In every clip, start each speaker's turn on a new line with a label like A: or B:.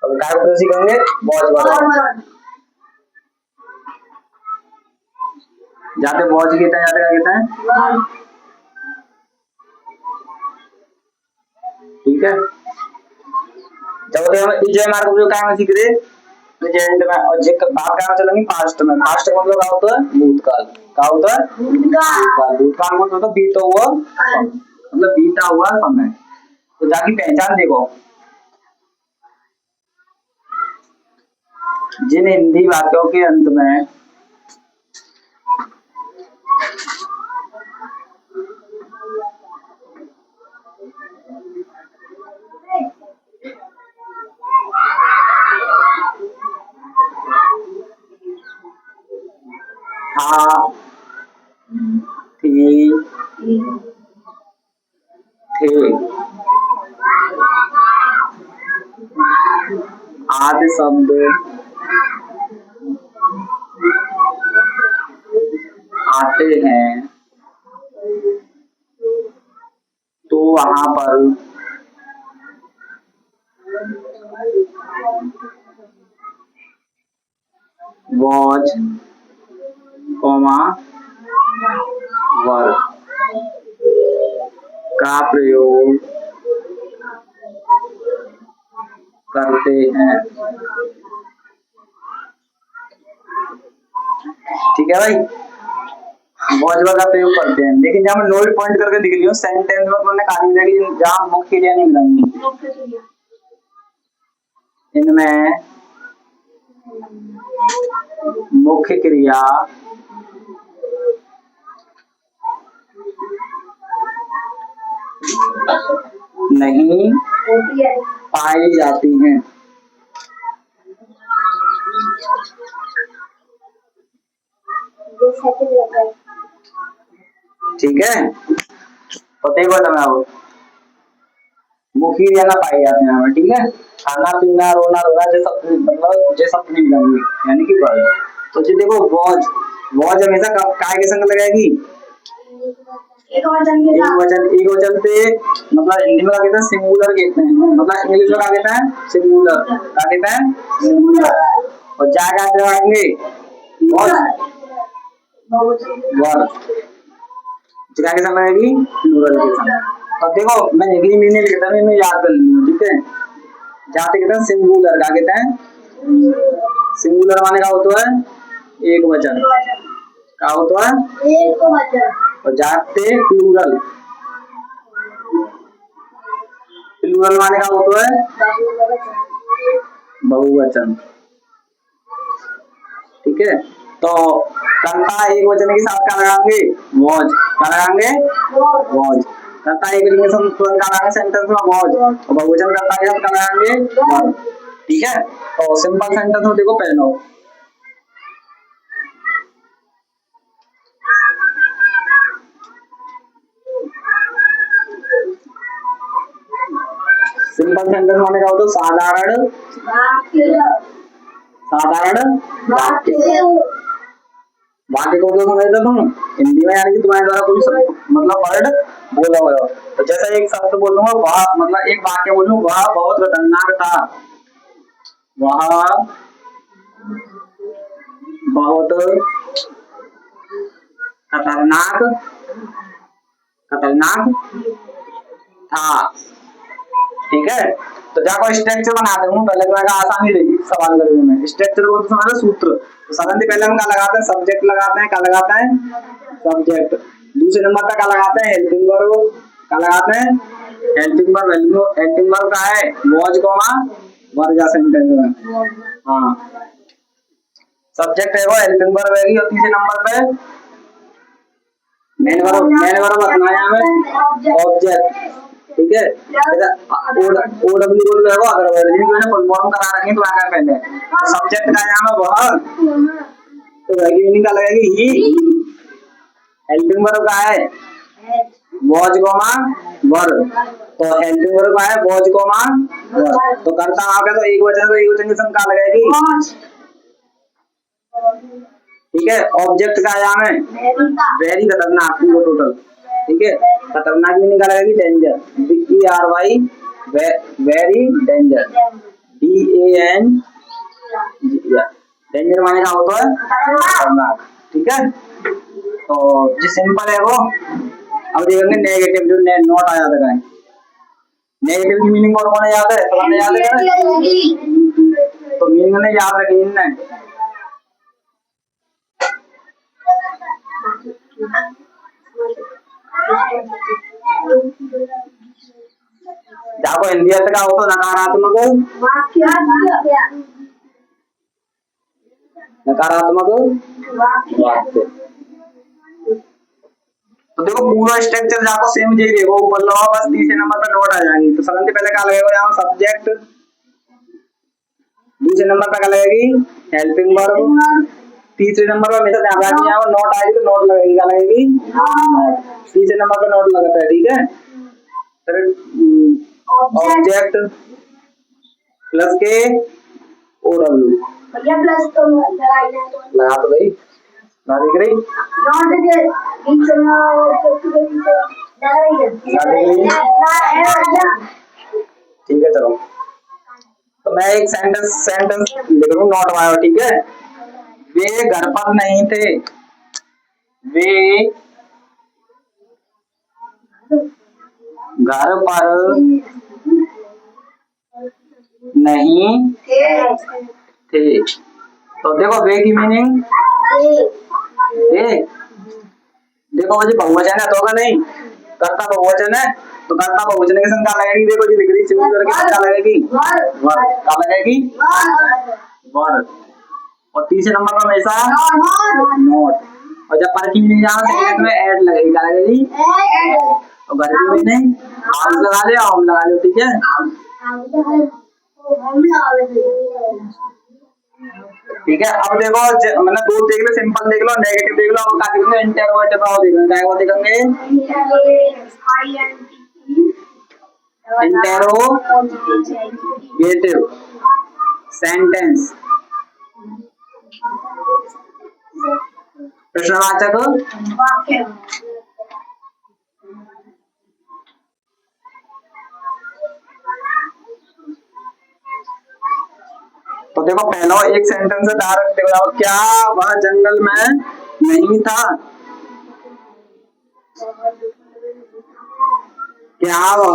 A: तो काय को प्रयोग सीखेंगे वॉच वर्ड। जाते वॉच कहते हैं, जाते क्या कहते हैं, ठीक है। जब हम इजय मार्ग उपयोग काय में सीख रहे प्रेजेंट में, और जे बात काय में चलेंगे पास्ट में। पास्ट का मतलब क्या होता है भूतकाल, क्या होता है भूतकाल। भूतकाल मतलब तो बीता हुआ, मतलब बीता हुआ समय। तो जाकी पहचान देखो, जिन हिंदी वाक्यों के अंत में था, थी, थे आदि शब्द आते हैं, तो वहां पर वॉच कॉमा वर्ड का प्रयोग करते हैं, ठीक है भाई। वॉच वर्ड का प्रयोग करते हैं, लेकिन जहाँ मैं नोट पॉइंट करके लिख लियो सेंटेंस में तुमने खाली मिलेगी जहाँ मुख्य क्रिया नहीं मिलेंगी। इनमें मुख्य क्रिया नहीं पाई जाती हैं, ठीक है। पते को लगाओ मुख्य क्रिया ना पाई जाती हैं, ठीक है। खाना पीना रोना रोना जो सब मतलब जो सब नहीं मिलेंगे, यानी कि वर्ड। तो जी देखो वॉच, वॉच हमेशा काय के संग लगाएगी, एक वचन पे, मतलब हिंदी में क्या कहते हैं सिंगुलर कहते हैं, मतलब इंग्लिश में क्या कहते हैं सिंगुलर, क्या कहते हैं सिंगुलर। और जा क्या लगाएंगे वर्ड, क्या के संग लगेगी प्लूरल के संग। अब देखो मैं इंग्लिश में नहीं लिखता हूं, इन्हें याद कर लियो, ठीक है। जाते कहते हैं सिंगुलर, क्या कहते हैं सिंगुलर माने का होता है एक वचन, क्या होता है एक वचन। और जाते प्लूरल, प्लूरल माने का होता है बहुवचन, ठीक है। तो कर्ता एक वचन के साथ क्या लगाएंगे वॉच, क्या लगाएंगे वॉच। कर्ता एक वचन के साथ क्या लगाएंगे सेंटेंस में वॉच, और बहुवचन कर्ता के साथ क्या लगाएंगे वॉच, ठीक है। तो सिंपल सेंटेंस में देखो पहला सिंपल सेंटेंस माने क्या होता है साधारण वाक्य, साधारण वाक्य। वाक्य को तो समझते तुम हिंदी में, यानी कि तुम्हारे द्वारा कोई मतलब वर्ड बोला हुआ है। तो जैसा एक शब्द बोलूंगा वह, मतलब एक वाक्य बोलूं वह बहुत खतरनाक था, वह बहुत खतरनाक खतरनाक था, ठीक है। तो जाको स्ट्रक्चर बनाते हूँ, पहले तो आसानी रहेगी सवाल करने में। स्ट्रक्चर को तो समझो सूत्र। तो सबसे पहले हम क्या लगाते हैं सब्जेक्ट लगाते हैं, क्या लगाते हैं सब्जेक्ट। दूसरे नंबर पे क्या लगाते हैं हेल्पिंग वर्ब, क्या लगाते हैं हेल्पिंग वर्ब। हेल्पिंग वर्ब का है वॉच कॉमा वर्ब या सेंटेंस में, हाँ सब्जेक्ट है वो हेल्पिंग वर्ब है। और तीसरे नंबर पे मेन वर्ब रखना है हमें ऑब्जेक्ट, ठीक है। ओडब्ल्यू बोल रहे हो अगर वर्ड मैंने फुल फॉर्म करा रखी तो आगे पहले सब्जेक्ट का नाम है वह, तो वह की मीनिंग क्या लगेगी ही। हेल्पिंग वर्ब का है वॉच कॉमा वर्ब, तो हेल्पिंग वर्ब का है वॉच कॉमा वर्ब। तो करता आ गया तो एक वचन की संख्या लगेगी, ठीक है। ऑब्जेक्ट का नाम है वेरी खतरनाक वो टोटल, ठीक है। खतरनाक मीनिंग लगेगी danger, DERY very danger, DARY danger माने क्या होता है, खतरनाक। ठीक है, तो जो सिंपल है वो अब देखेंगे नेगेटिव, जो नॉट आ जाता है। नेगेटिव की मीनिंग और कौन याद है, तो हमने याद है, तो मीनिंग ने याद रखी इनने। जाको हिंदी अर्थ का हो तो नकारात्मक, नकारात्मक वाक्य। तो देखो पूरा स्ट्रक्चर जाको सेम यही देखो, ऊपर लो बस तीसरे नंबर पर नोट आ जाएगी। तो सबसे पहले क्या लगेगा यहाँ सब्जेक्ट, दूसरे नंबर पर क्या लगेगी हेल्पिंग वर्ब, तीसरे नंबर पर हमेशा ध्यान रखना यहाँ नोट आएगी तो नोट लगेगी, क्या लगेगी नोट, तीसरे नंबर पर नोट लगता है। ठीक है, फिर ऑब्जेक्ट प्लस के ओ डब्ल्यू,
B: प्लस तो
A: लगा तो भाई ना दिख रही,
B: नॉट के बीच में ऑब्जेक्ट के बीच
A: ठीक है चलो, तो मैं एक सेंटेंस लिख रहा हूँ नोट वाला। ठीक है, वे घर पर नहीं थे, वे घर पर नहीं थे। तो देखो वे की मीनिंग देखो मुझे बहुवचन है तो होगा नहीं, कर्ता बहुवचन है तो कर्ता बहुवचन के संग क्या लगेगी, देखो जी लिख रही सिंगुलर के संग क्या लगेगी वर, क्या लगेगी वर, और तीसरे नंबर पर हमेशा नोट, और जब पर की मीनिंग जाना सेकंड में ऐड लगेगी, क्या लगेगी, और घर की मीनिंग हाउस लगा ले, होम लगा लो। ठीक है, ठीक है, अब देखो मैंने दो देख लो, सिंपल देख लो, नेगेटिव देख लो, अब क्या देखेंगे इंटरोगेटिव आओ देखेंगे, क्या वो देखेंगे इंटरोगेटिव सेंटेंस, प्रश्नवाचक
B: वाक्य।
A: तो देखो पहला एक सेंटेंस है डायरेक्ट देखो, क्या वह जंगल में नहीं था, क्या वह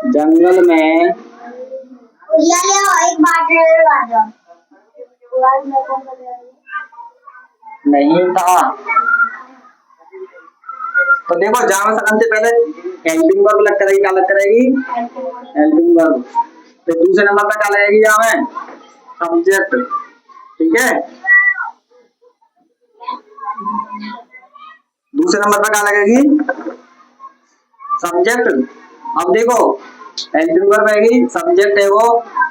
A: जंगल में
B: एक बात
A: नहीं था। तो देखो जहां सबसे पहले हेल्पिंग वर्ब लग करेगी, क्या लग करेगी हेल्पिंग वर्ब, फिर दूसरे नंबर पर क्या लगेगी यहाँ में सब्जेक्ट। ठीक है, दूसरे नंबर पर क्या लगेगी सब्जेक्ट। अब देखो हेल्पिंग वर्ब रहेगी, सब्जेक्ट है वो,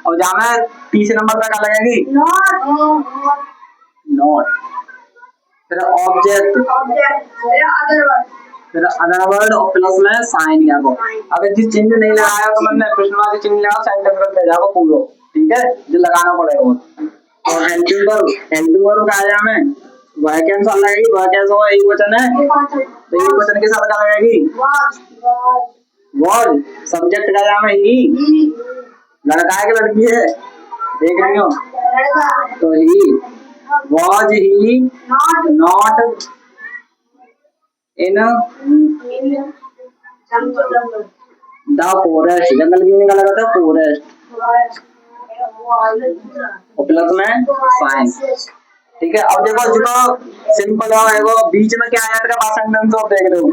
A: और जहाँ में तीसरे नंबर पर क्या लगेगी नॉट, फिर ऑब्जेक्ट, फिर अदर वर्ड और प्लस में साइन या को। अगर जिस चिन्ह नहीं लगाया तो मैंने प्रश्नवाची चिन्ह लगा सेंटेंस रख दे जाओ पूरा। ठीक है, जो लगाना पड़ेगा वो। और हेल्पिंग वर्ब का आया में वैकेंस वाला लगेगी, वैकेंस वो एक वचन है तो एक वचन के साथ क्या लगेगी वर्ड, सब्जेक्ट का आया में ही, लड़का है कि लड़की है देख रही हो, तो ही was he not in the forest, जंगल क्यों निकाला जाता है फॉरेस्ट, और प्लस में साइंस। ठीक है, अब देखो जो सिंपल है वो बीच में क्या आया था सेंटेंस और देख रहे हो,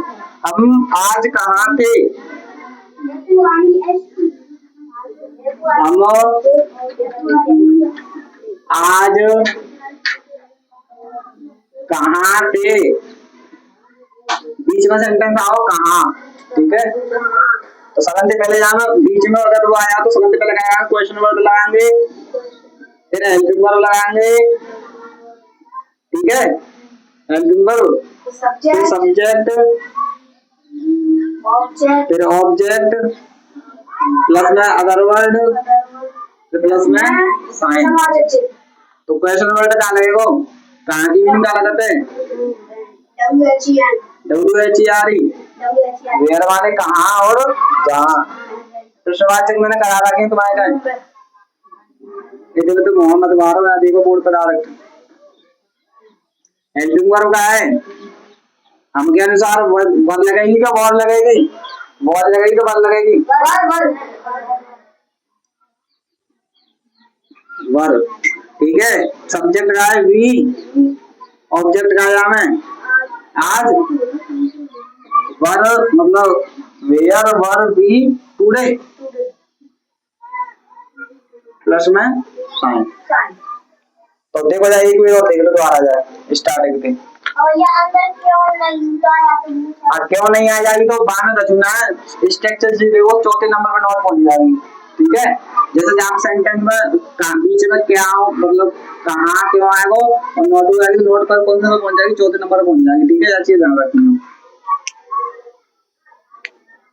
A: हम आज कहाँ थे, हम आज कहाँ थे, बीच में सेंटेंस आओ कहाँ। ठीक है, तो सबसे पहले जाना बीच में अगर वो आया तो सबसे पहले क्या क्वेश्चन वर्ड लगाएंगे, फिर हेल्पिंग वर्ब लगाएंगे। ठीक है, हेल्पिंग वर्ब फिर सब्जेक्ट फिर ऑब्जेक्ट प्लस में अदर वर्ड फिर प्लस में साइन। तो क्वेश्चन वर्ड क्या लगेगा, कहाँ की मीनिंग क्या लगाते हैं WHERE, वेयर वाले कहाँ और जहाँ, फिर प्रश्नवाचक मैंने करा रखे हैं तुम्हारे का, इधर तो मोहम्मद मारो ना, देखो बोर्ड पर डाल रखे। हेल्पिंग वर्ब का है, हम के अनुसार वर्ब लगेगी क्या वर्ब लगेगी, वर्ब लगेगी तो वर्ब लगेगी वर्ब, ठीक है। सब्जेक्ट का है वी, ऑब्जेक्ट का नाम है आज, वर्ब मतलब where were we today, plus में साइन। तो देखो जाए एक बार और देख लो दोबारा जाए स्टार्टिंग पे,
B: और ये अंदर क्यों नहीं आया?
A: क्यों नहीं आ जाएगी तो बाद में बचूना है, स्ट्रक्चर जी देखो चौथे नंबर पर नोट पहुंच जाएगी, ठीक है। जैसे आप सेंटेंस में बीच में क्या हो मतलब कहाँ क्यों आएगा और नोट हो जाएगी, नोट पर कौन सा में पहुंच जाएगी, चौथे नंबर पर पहुंच जाएगी, ठीक है। अच्छी ध्यान रखनी हो।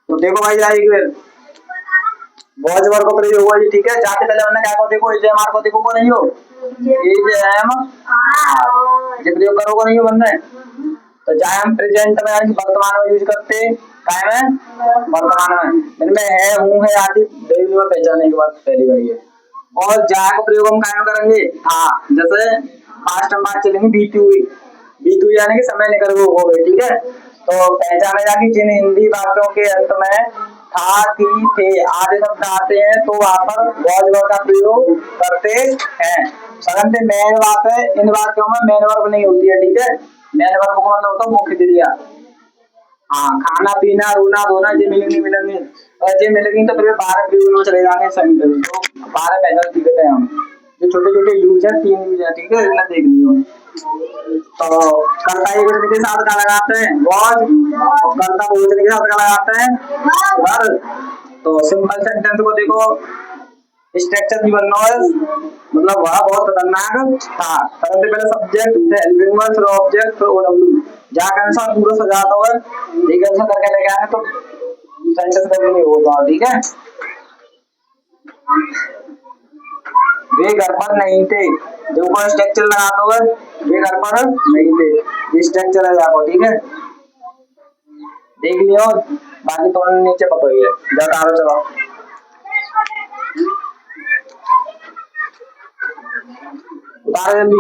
A: तो देखो भाई जाएगी फिर बहुत वर्ग का प्रयोग हुआ जी, ठीक है। जाते पहले हमने क्या को देखो इज एम आर को देखो को नहीं हो, इज एम आर ये प्रयोग करोगे नहीं हो बंदे। तो चाहे हम प्रेजेंट में यानी वर्तमान में यूज करते काहे में वर्तमान में, इनमें है हूं है आदि डेली में पहचानने की बात पहली बार है। और जा का प्रयोग हम काहे में करेंगे था, जैसे पास्ट हम बात चलेंगे बीती हुई यानी कि समय निकल गए हो गए, ठीक है। तो पहचाने जाके जिन हिंदी वाक्यों के अंत में था थी थे आदि शब्द आते हैं तो वहां पर वॉज वर्ब का प्रयोग करते हैं। परंतु मेन बात है इन वाक्यों में मेन वर्ब नहीं होती है, ठीक है। मेन वर्ब का मतलब होता है मुख्य क्रिया, हाँ खाना पीना रोना धोना ये मिलेंगे और ये मिलेंगे तो फिर 12 प्रयोग में चले जाएंगे सभी कभी, तो 12 पहले सीखते हैं हम, जो छोटे छोटे यूज है 3 यूज है, ठीक है इतना देख लियो। तो कर्ता एक वचन के साथ का लगाते हैं वॉज, और कर्ता बहुवचन के साथ का लगाते हैं वर। तो सिंपल सेंटेंस को देखो स्ट्रक्चर की बनना है मतलब वह बहुत खतरनाक था, परंतु पहले सब्जेक्ट फिर हेल्पिंग वर्ब फिर ऑब्जेक्ट फिर ओडब्ल्यू जाके अनुसार पूरा सजाता हुआ ठीक है, ऐसा करके लेके आए तो सेंटेंस कभी नहीं होगा, ठीक है। वे घर पर नहीं थे, देखो स्ट्रक्चर लगाते हुए वे घर पर नहीं थे, ये स्ट्रक्चर है आपको, ठीक है देख लियो। बाकी तो नीचे पता ही है, जब चलो उतारो जल्दी।